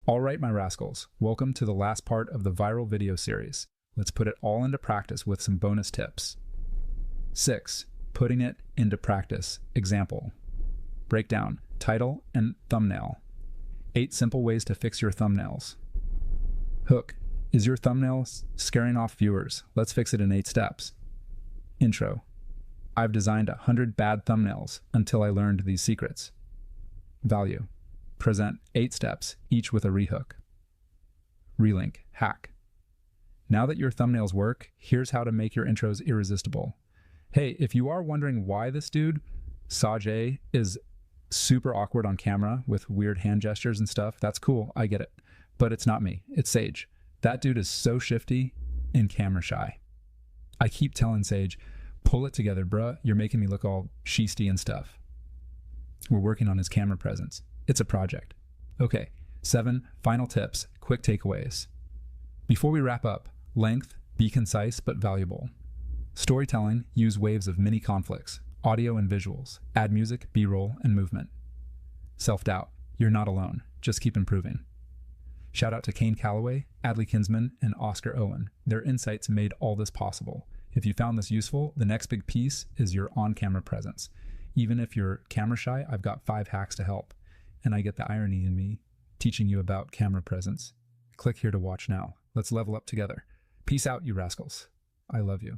All right, my rascals, welcome to the last part of the viral video series. Let's put it all into practice with some bonus tips. 6. Putting it into practice. Example. Breakdown, title, and thumbnail. 8 simple ways to fix your thumbnails. Hook. Is your thumbnail scaring off viewers? Let's fix it in 8 steps. Intro. I've designed 100 bad thumbnails until I learned these secrets. Value. Present 8 steps, each with a rehook. Relink. Hack. Now that your thumbnails work, here's how to make your intros irresistible. Hey, if you are wondering why this dude, Sahjhay, is super awkward on camera with weird hand gestures and stuff, that's cool, I get it. But it's not me, it's Sage. That dude is so shifty and camera shy. I keep telling Sage, pull it together, bruh, you're making me look all sheesty and stuff. We're working on his camera presence. It's a project. Okay, 7 final tips, quick takeaways. Before we wrap up, length, be concise but valuable. Storytelling, use waves of mini conflicts, audio and visuals, add music, B-roll, and movement. Self-doubt, you're not alone, just keep improving. Shout out to Kane Calloway, Adley Kinsman, and Oscar Owen. Their insights made all this possible. If you found this useful, the next big piece is your on-camera presence. Even if you're camera shy, I've got 5 hacks to help. And I get the irony in me teaching you about camera presence. Click here to watch now. Let's level up together. Peace out, you rascals. I love you.